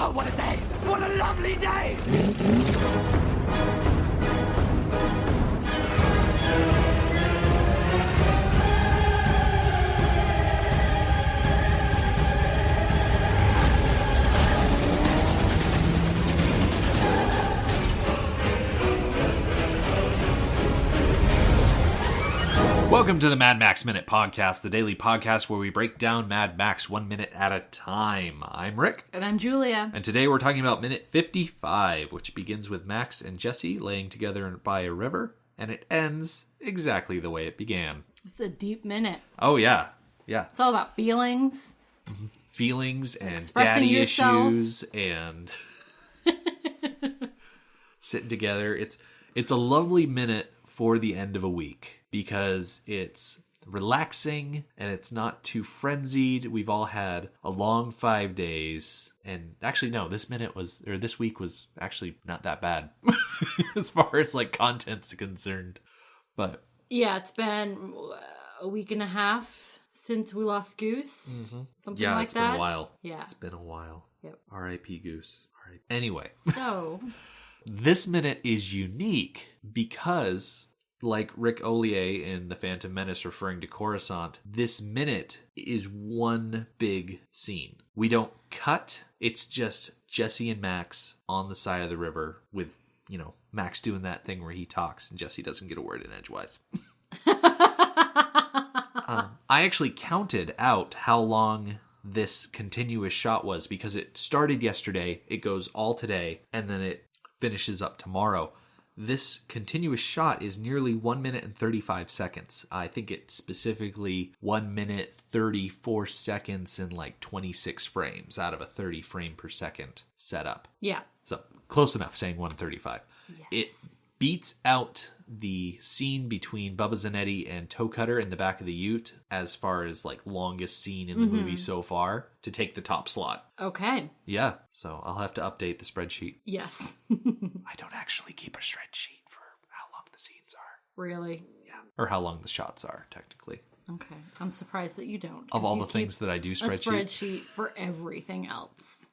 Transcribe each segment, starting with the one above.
Oh, what a day! What a lovely day! Welcome to the Mad Max Minute Podcast, the daily podcast where we break down Mad Max 1 minute at a time. I'm Rick. And I'm Julia. And today we're talking about minute 55, which begins with Max and Jessie laying together by a river, and it ends exactly the way it began. It's a deep minute. Oh, yeah. Yeah. It's all about feelings. Mm-hmm. Feelings and expressing daddy yourself. Issues and sitting together. It's a lovely minute for the end of a week because it's relaxing and it's not too frenzied. We've all had a long 5 days, and actually no, this week was actually not that bad as far as like content's concerned. But yeah, it's been a week and a half since we lost Goose. Mm-hmm. Something like that. Yeah, it's been a while. Yeah. It's been a while. Yep. R.I.P. Goose. R.I.P. Anyway. So this minute is unique because, like Rick Ollier in The Phantom Menace referring to Coruscant, this minute is one big scene. We don't cut. It's just Jessie and Max on the side of the river with, Max doing that thing where he talks and Jessie doesn't get a word in edgewise. I actually counted out how long this continuous shot was because it started yesterday, it goes all today, and then it finishes up tomorrow. This continuous shot is nearly 1 minute and 35 seconds. I think it's specifically 1 minute 34 seconds and like 26 frames out of a 30 frame per second setup. yeah. So close enough saying 135. Yes. It beats out the scene between Bubba Zanetti and Toe Cutter in the back of the Ute as far as like longest scene in the movie so far to take the top slot. Okay. Yeah, so I'll have to update the spreadsheet. Yes. I don't actually keep a spreadsheet for how long the scenes are. Really? Yeah. Or how long the shots are, technically. Okay. I'm surprised that you don't. Of all the things that I do a spreadsheet for everything else.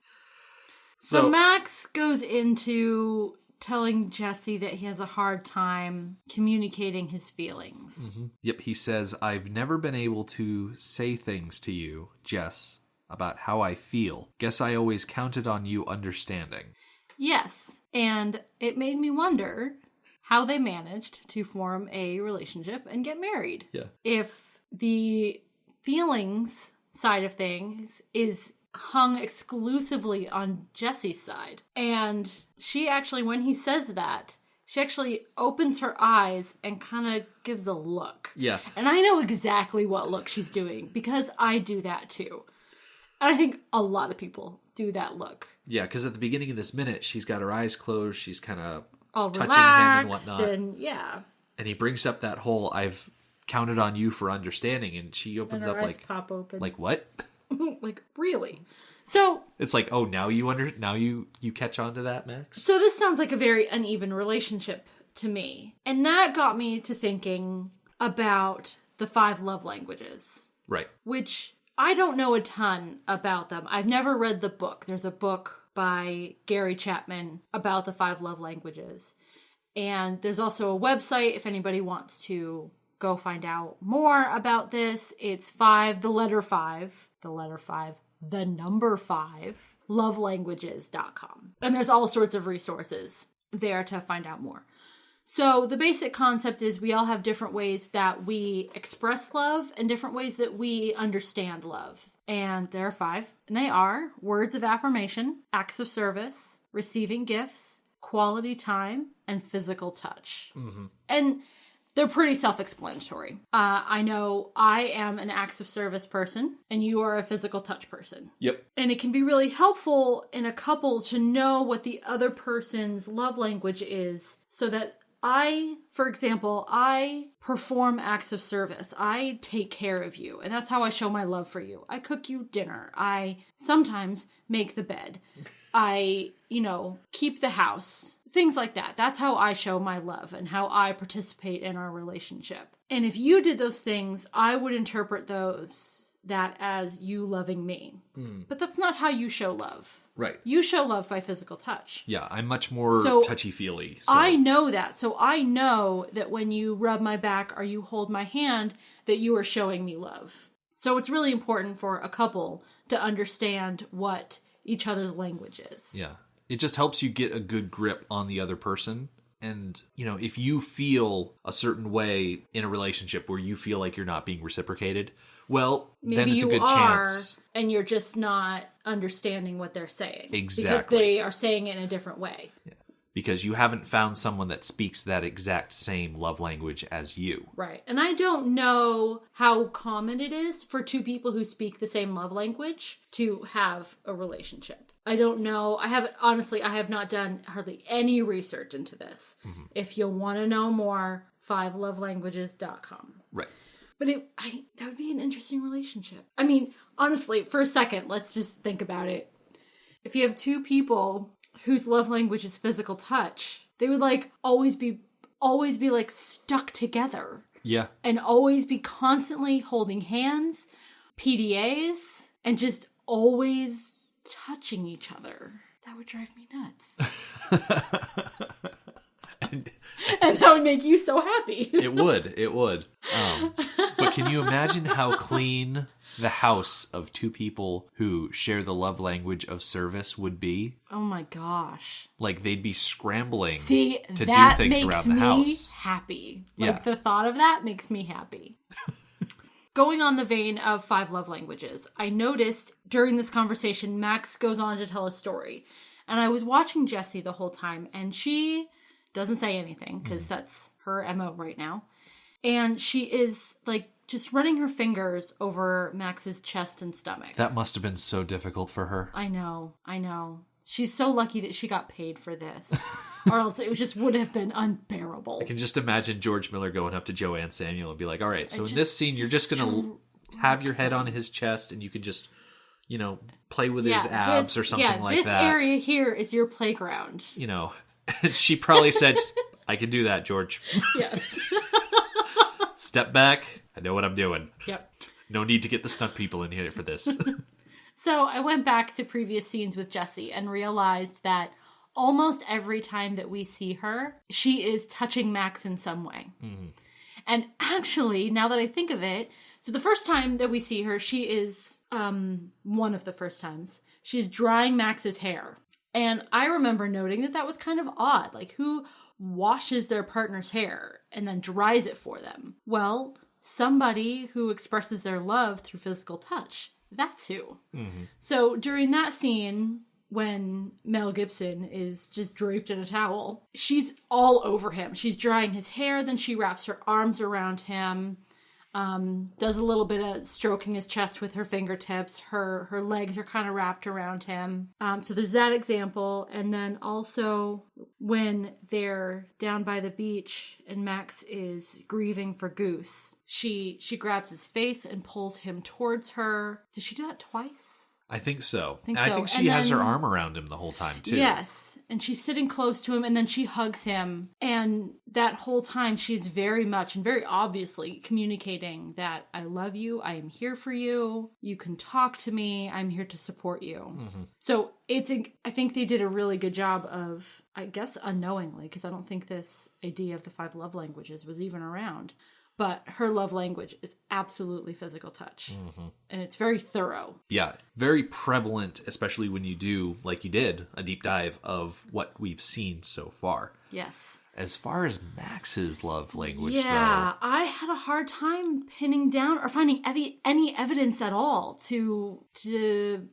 So Max goes into telling Jessie that he has a hard time communicating his feelings. Mm-hmm. Yep, he says, I've never been able to say things to you, Jess, about how I feel. Guess I always counted on you understanding. Yes, and it made me wonder how they managed to form a relationship and get married. Yeah. If the feelings side of things is hung exclusively on Jessie's side. And she actually, when he says that, she actually opens her eyes and kind of gives a look. Yeah. And I know exactly what look she's doing because I do that too. And I think a lot of people do that look. Yeah, because at the beginning of this minute, she's got her eyes closed. She's kind of all touching relaxed him and whatnot. And yeah. And he brings up that whole, I've counted on you for understanding. And she opens and her up eyes like, pop open. Like what? Like, really? So it's like, oh, now you catch on to that, Max? So this sounds like a very uneven relationship to me. And that got me to thinking about the 5 love languages. Right. Which I don't know a ton about them. I've never read the book. There's a book by Gary Chapman about the 5 love languages. And there's also a website if anybody wants to go find out more about this. It's 5, the number 5, lovelanguages.com. And there's all sorts of resources there to find out more. So the basic concept is we all have different ways that we express love and different ways that we understand love. And there are 5. And they are words of affirmation, acts of service, receiving gifts, quality time, and physical touch. Mm-hmm. And they're pretty self-explanatory. I know I am an acts of service person, and you are a physical touch person. Yep. And it can be really helpful in a couple to know what the other person's love language is, so that for example, I perform acts of service. I take care of you, and that's how I show my love for you. I cook you dinner. I sometimes make the bed. I, keep the house. Things like that. That's how I show my love and how I participate in our relationship. And if you did those things, I would interpret those that as you loving me. But that's not how you show love. Right. You show love by physical touch. Yeah, I'm much more So, touchy-feely. So. I know that. So I know that when you rub my back or you hold my hand, that you are showing me love. So it's really important for a couple to understand what each other's language is. Yeah. It just helps you get a good grip on the other person. And, you know, if you feel a certain way in a relationship where you feel like you're not being reciprocated, well, Maybe then it's a good you are, chance. and you're just not understanding what they're saying. Exactly. Because they are saying it in a different way. Yeah. Because you haven't found someone that speaks that exact same love language as you. Right. And I don't know how common it is for two people who speak the same love language to have a relationship. I don't know. I have not done hardly any research into this. Mm-hmm. If you want to know more, 5lovelanguages.com. Right. But that would be an interesting relationship. I mean, honestly, for a second, let's just think about it. If you have two people whose love language is physical touch, they would like always be like stuck together. Yeah. And always be constantly holding hands, PDAs, and just always touching each other. That would drive me nuts. And that would make you so happy. It would. But can you imagine how clean the house of two people who share the love language of service would be? Oh my gosh. Like they'd be scrambling to do that things makes around the me house. Happy. Yeah. Like the thought of that makes me happy. Going on the vein of 5 love languages, I noticed during this conversation, Max goes on to tell a story. And I was watching Jessie the whole time, and she doesn't say anything because that's her MO right now. And she is like just running her fingers over Max's chest and stomach. That must have been so difficult for her. I know. She's so lucky that she got paid for this. Or else it just would have been unbearable. I can just imagine George Miller going up to Joanne Samuel and be like, all right, so in this scene, you're just going to have your head on his chest and you can just, you know, play with his abs or something like that. This area here is your playground. You know, she probably said, I can do that, George. Yes. Step back. I know what I'm doing. Yep. No need to get the stunt people in here for this. So I went back to previous scenes with Jessie and realized that almost every time that we see her, she is touching Max in some way. Mm-hmm. And actually, now that I think of it, so the first time that we see her, she is, one of the first times, she's drying Max's hair. And I remember noting that was kind of odd. Like, who washes their partner's hair and then dries it for them? Well, somebody who expresses their love through physical touch. That's who. Mm-hmm. So during that scene, when Mel Gibson is just draped in a towel, she's all over him. She's drying his hair, then she wraps her arms around him, does a little bit of stroking his chest with her fingertips. Her legs are kind of wrapped around him. So there's that example. And then also when they're down by the beach and Max is grieving for Goose, she grabs his face and pulls him towards her. Did she do that twice? I think so. I so. think she has her arm around him the whole time, too. Yes. And she's sitting close to him, and then she hugs him. And that whole time, she's very much and very obviously communicating that I love you, I am here for you, you can talk to me, I'm here to support you. Mm-hmm. So I think they did a really good job of, I guess unknowingly, because I don't think this idea of the 5 love languages was even around, but her love language is absolutely physical touch. Mm-hmm. And it's very thorough. Yeah, very prevalent, especially when you do, like you did, a deep dive of what we've seen so far. Yes. As far as Max's love language, though, I had a hard time pinning down or finding any evidence at all to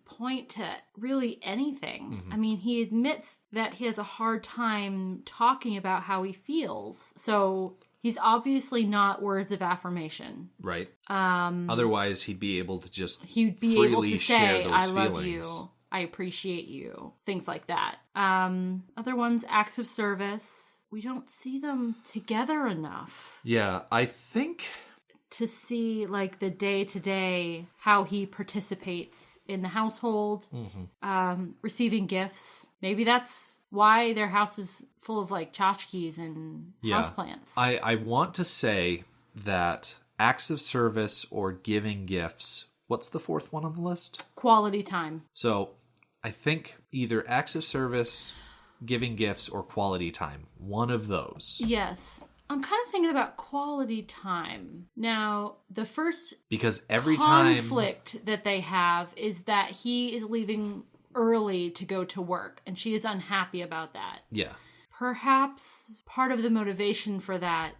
point to really anything. Mm-hmm. I mean, he admits that he has a hard time talking about how he feels. So he's obviously not words of affirmation. Right. Otherwise, he'd be able to just he'd be able to say, I love you, I appreciate you, things like that. Other ones, acts of service. We don't see them together enough. Yeah, I think to see like the day-to-day, how he participates in the household, receiving gifts. Maybe that's why their house is full of like tchotchkes and houseplants. I want to say that acts of service or giving gifts What's the fourth one on the list? Quality time. So I think either acts of service, giving gifts, or quality time. One of those. Yes. I'm kind of thinking about quality time. Now, the first because every time conflict that they have is that he is leaving early to go to work, and she is unhappy about that. Yeah. Perhaps part of the motivation for that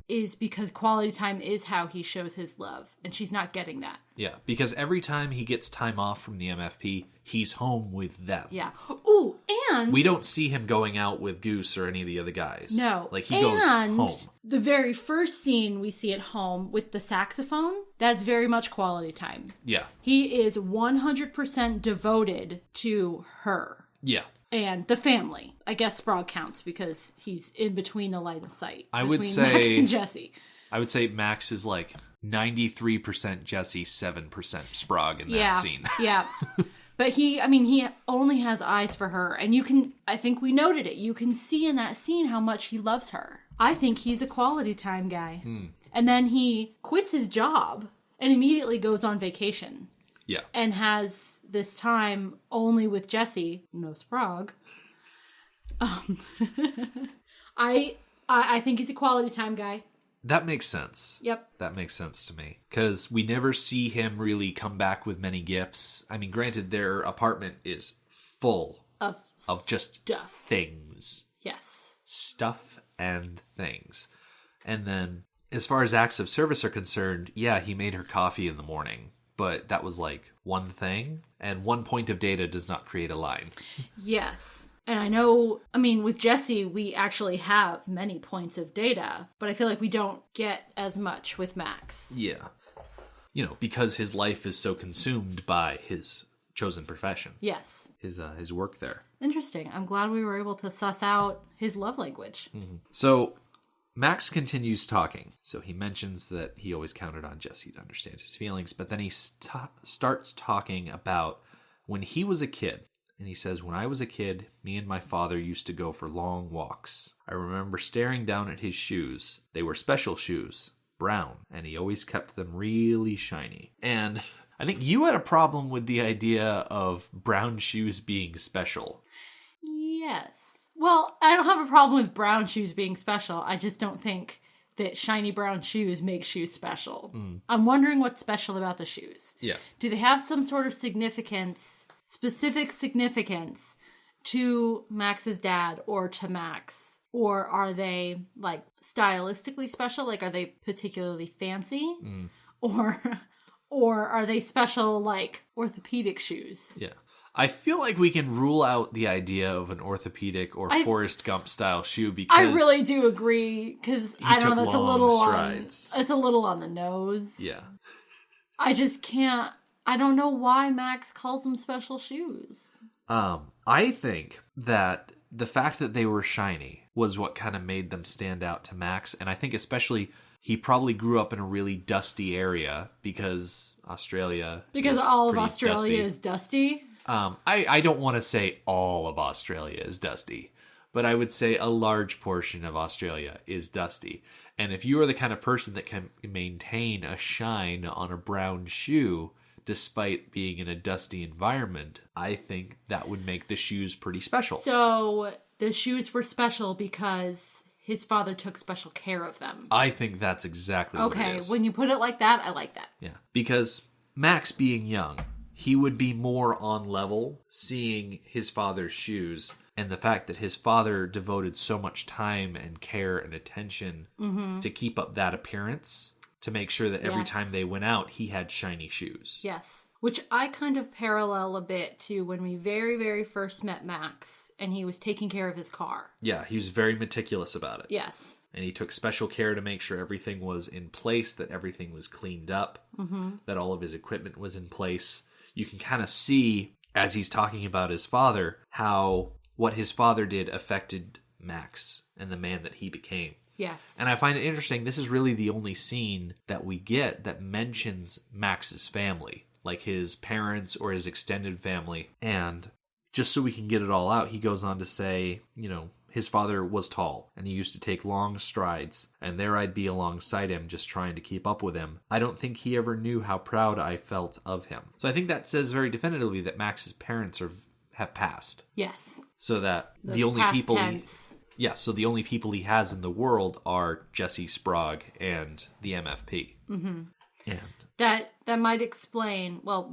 is because quality time is how he shows his love, and she's not getting that. Yeah, because every time he gets time off from the MFP, he's home with them. Yeah. Ooh, and we don't see him going out with Goose or any of the other guys. No. Like, he goes home. The very first scene we see at home with the saxophone, that's very much quality time. Yeah. He is 100% devoted to her. Yeah. And the family. I guess Sprague counts because he's in between the line of sight. I would say Max and Jessie. I would say Max is like 93% Jessie, 7% Sprague in that scene. Yeah. But he only has eyes for her. And I think we noted it. You can see in that scene how much he loves her. I think he's a quality time guy. And then he quits his job and immediately goes on vacation. Yeah. And has this time only with Jessie, no Sprague. I think he's a quality time guy. That makes sense. Yep. That makes sense to me. Because we never see him really come back with many gifts. I mean, granted, their apartment is full of just stuff. Things. Yes. Stuff and things. And then, as far as acts of service are concerned, yeah, he made her coffee in the morning. But that was like one thing, and one point of data does not create a line. Yes. And I know, with Jessie, we actually have many points of data, but I feel like we don't get as much with Max. Yeah. Because his life is so consumed by his chosen profession. Yes. His work there. Interesting. I'm glad we were able to suss out his love language. Mm-hmm. So Max continues talking. So he mentions that he always counted on Jessie to understand his feelings, but then he starts talking about when he was a kid. And he says, when I was a kid, me and my father used to go for long walks. I remember staring down at his shoes. They were special shoes, brown, and he always kept them really shiny. And I think you had a problem with the idea of brown shoes being special. Yes. Well, I don't have a problem with brown shoes being special. I just don't think that shiny brown shoes make shoes special. I'm wondering what's special about the shoes. Yeah. Do they have some sort of specific significance to Max's dad or to Max? Or are they, like, stylistically special? Like, are they particularly fancy? Or are they special, like, orthopedic shoes? Yeah. I feel like we can rule out the idea of an orthopedic or Forrest Gump style shoe because I really do agree because I don't know, that's it's a little on the nose. Yeah. I just can't. I don't know why Max calls them special shoes. I think that the fact that they were shiny was what kind of made them stand out to Max, and I think especially he probably grew up in a really dusty area because Australia. Because all of Australia is dusty. I don't want to say all of Australia is dusty, but I would say a large portion of Australia is dusty. And if you are the kind of person that can maintain a shine on a brown shoe despite being in a dusty environment, I think that would make the shoes pretty special. So the shoes were special because his father took special care of them. I think that's exactly what it is. Okay, when you put it like that, I like that. Yeah, because Max being young, he would be more on level seeing his father's shoes and the fact that his father devoted so much time and care and attention to keep up that appearance, to make sure that every time they went out, he had shiny shoes. Yes. Which I kind of parallel a bit to when we very, very first met Max and he was taking care of his car. Yeah, he was very meticulous about it. Yes. And he took special care to make sure everything was in place, that everything was cleaned up, that all of his equipment was in place. You can kind of see, as he's talking about his father, how what his father did affected Max and the man that he became. Yes. And I find it interesting, this is really the only scene that we get that mentions Max's family, like his parents or his extended family. And just so we can get it all out, he goes on to say, his father was tall, and he used to take long strides, and there I'd be alongside him just trying to keep up with him. I don't think he ever knew how proud I felt of him. So I think that says very definitively that Max's parents have passed. Yes. So that the only people tense. so the only people he has in the world are Jessie Sprague and the MFP. Mm-hmm. And that might explain, well,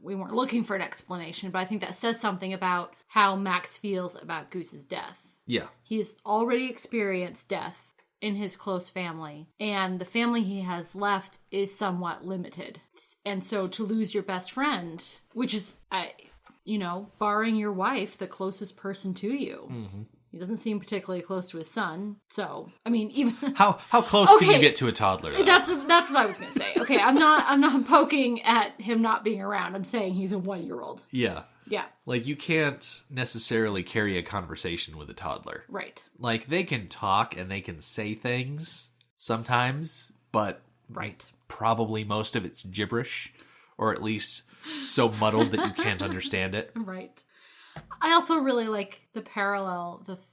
we weren't looking for an explanation, but I think that says something about how Max feels about Goose's death. yeah. He's already experienced death in his close family, and the family he has left is somewhat limited. And so to lose your best friend, which is, barring your wife, the closest person to you. Mm-hmm. He doesn't seem particularly close to his son. So, I mean, even how close can you get to a toddler, though? That's what I was going to say. Okay, I'm not poking at him not being around. I'm saying he's a 1-year-old. Yeah. Yeah. Like, you can't necessarily carry a conversation with a toddler. Right. Like, they can talk and they can say things sometimes, but right. Probably most of it's gibberish, or at least so muddled that you can't understand it. Right. I also really like the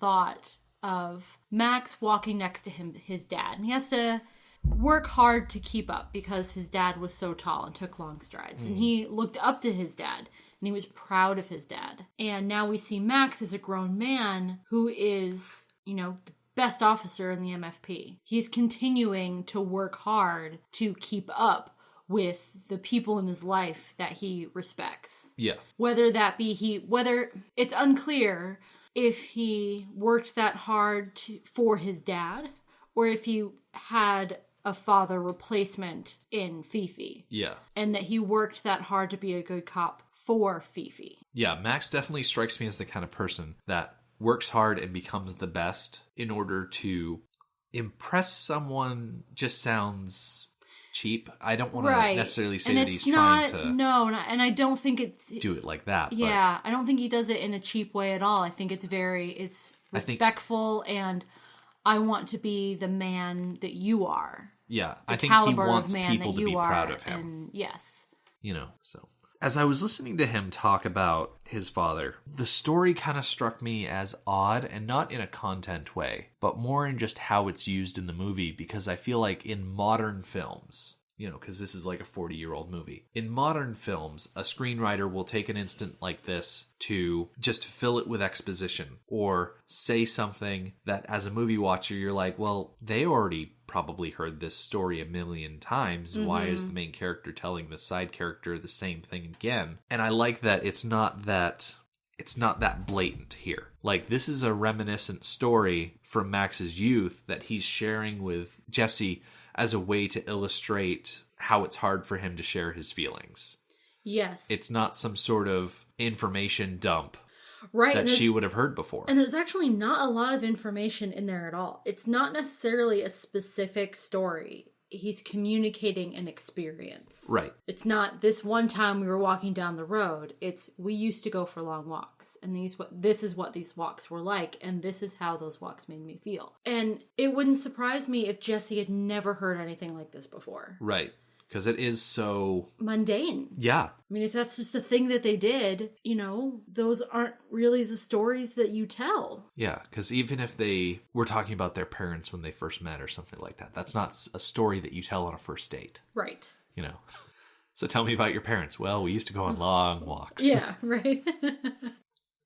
thought of Max walking next to his dad. And he has to work hard to keep up because his dad was so tall and took long strides. And he looked up to his dad and he was proud of his dad. And now we see Max as a grown man who is, the best officer in the MFP. He's continuing to work hard to keep up with the people in his life that he respects. Yeah. Whether that be whether it's unclear if he worked that hard for his dad or if he had a father replacement in Fifi. Yeah. And that he worked that hard to be a good cop for Fifi. Yeah, Max definitely strikes me as the kind of person that works hard and becomes the best in order to impress someone. Just sounds cheap. I don't want to necessarily say that he's trying to and I don't think it's do it like that. Yeah, I don't think he does it in a cheap way at all. I think it's respectful, and I want to be the man that you are. Yeah, I think he wants people to be proud of him. And yes. So as I was listening to him talk about his father, the story kind of struck me as odd, and not in a content way, but more in just how it's used in the movie, because I feel like in modern films, because this is like a 40-year-old movie. In modern films, a screenwriter will take an instant like this to just fill it with exposition, or say something that as a movie watcher, you're like, well, they already probably heard this story a million times. Mm-hmm. Why is the main character telling the side character the same thing again? And I like that it's not that blatant here. Like, this is a reminiscent story from Max's youth that he's sharing with Jessie as a way to illustrate how it's hard for him to share his feelings. Yes. It's not some sort of information dump right, that she would have heard before. And there's actually not a lot of information in there at all. It's not necessarily a specific story. He's communicating an experience. Right. It's not this one time we were walking down the road. It's we used to go for long walks, and this is what these walks were like, and this is how those walks made me feel. And it wouldn't surprise me if Jessie had never heard anything like this before. Right. Because it is so mundane. Yeah. I mean, if that's just a thing that they did, those aren't really the stories that you tell. Yeah, because even if they were talking about their parents when they first met or something like that, that's not a story that you tell on a first date. Right. So tell me about your parents. Well, we used to go on long walks. Yeah, right.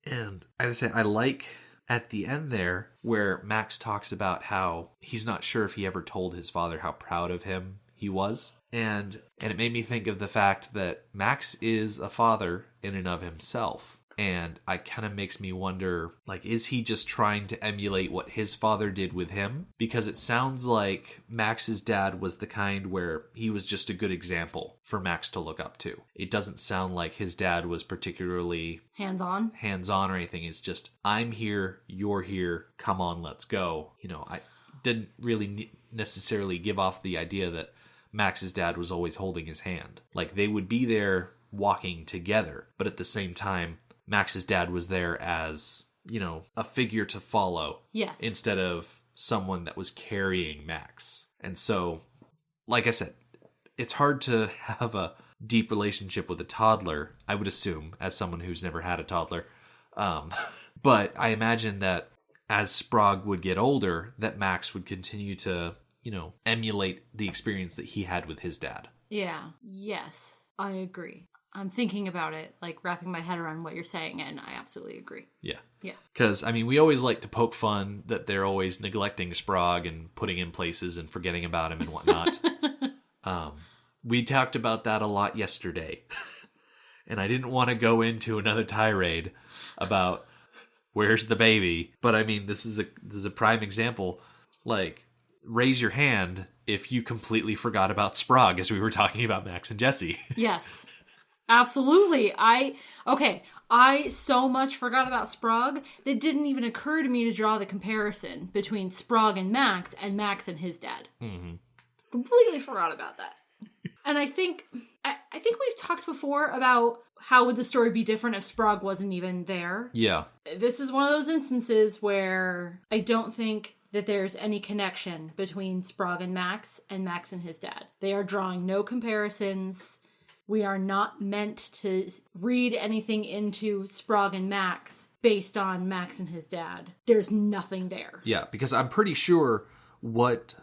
And I just say, I like at the end there where Max talks about how he's not sure if he ever told his father how proud of him he was. And it made me think of the fact that Max is a father in and of himself. And it kind of makes me wonder, like, is he just trying to emulate what his father did with him? Because it sounds like Max's dad was the kind where he was just a good example for Max to look up to. It doesn't sound like his dad was particularly hands-on or anything. It's just, I'm here, you're here, come on, let's go. I didn't really necessarily give off the idea that Max's dad was always holding his hand. Like, they would be there walking together, but at the same time, Max's dad was there as, a figure to follow. Yes. Instead of someone that was carrying Max. And so, like I said, it's hard to have a deep relationship with a toddler, I would assume, as someone who's never had a toddler. But I imagine that as Sprague would get older, that Max would continue to, emulate the experience that he had with his dad. Yeah. Yes, I agree. I'm thinking about it, like wrapping my head around what you're saying, and I absolutely agree. Yeah. Yeah. Because, we always like to poke fun that they're always neglecting Sprague and putting him places and forgetting about him and whatnot. We talked about that a lot yesterday. And I didn't want to go into another tirade about where's the baby. But, this is a prime example. Like, raise your hand if you completely forgot about Sprague as we were talking about Max and Jessie. Yes. Absolutely. I so much forgot about Sprague that it didn't even occur to me to draw the comparison between Sprague and Max and his dad. Mm-hmm. Completely forgot about that. And I think we've talked before about how would the story be different if Sprague wasn't even there. Yeah. This is one of those instances where I don't think that there's any connection between Sprague and Max and his dad. They are drawing no comparisons. We are not meant to read anything into Sprague and Max based on Max and his dad. There's nothing there. Yeah, because I'm pretty sure what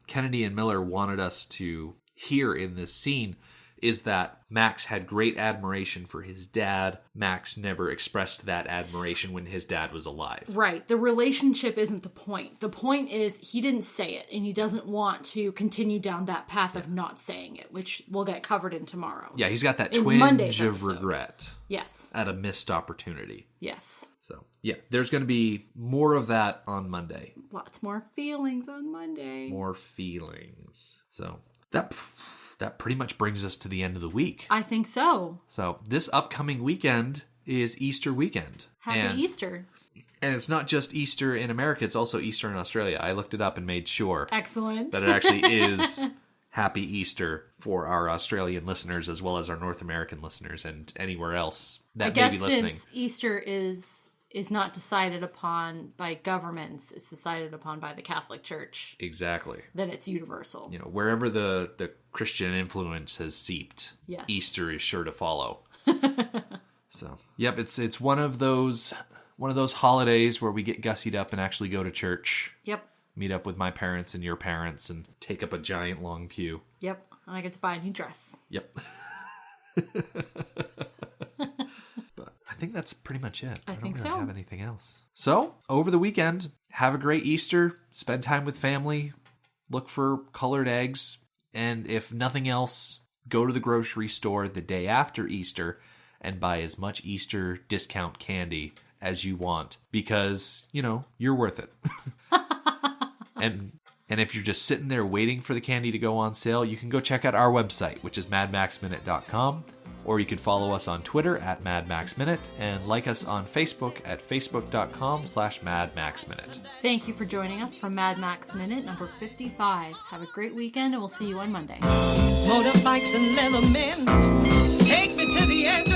Kennedy and Miller wanted us to hear in this scene is that Max had great admiration for his dad. Max never expressed that admiration when his dad was alive. Right. The relationship isn't the point. The point is he didn't say it, and he doesn't want to continue down that path of not saying it, which we'll get covered in tomorrow. Yeah, he's got that twinge of regret. Yes. At a missed opportunity. Yes. So, yeah, there's going to be more of that on Monday. Lots more feelings on Monday. More feelings. So, that pretty much brings us to the end of the week. I think so. So this upcoming weekend is Easter weekend. Happy Easter. And it's not just Easter in America, it's also Easter in Australia. I looked it up and made sure. Excellent. That it actually is Happy Easter for our Australian listeners as well as our North American listeners and anywhere else that may be listening. Since Easter is not decided upon by governments, it's decided upon by the Catholic Church. Exactly. Then it's universal. Wherever the Christian influence has seeped, yes. Easter is sure to follow. So, yep, it's one of those holidays where we get gussied up and actually go to church. Yep. Meet up with my parents and your parents and take up a giant long pew. Yep. And I get to buy a new dress. Yep. I think that's pretty much it. I think don't really so. have anything else. So, over the weekend, have a great Easter. Spend time with family. Look for colored eggs. And if nothing else, go to the grocery store the day after Easter and buy as much Easter discount candy as you want. Because, you're worth it. And if you're just sitting there waiting for the candy to go on sale, you can go check out our website, which is madmaxminute.com. Or you can follow us on Twitter at MadMaxMinute and like us on Facebook at facebook.com/MadMaxMinute. Thank you for joining us for Mad Max Minute number 55. Have a great weekend and we'll see you on Monday. Motorbikes and leather men, take me to the end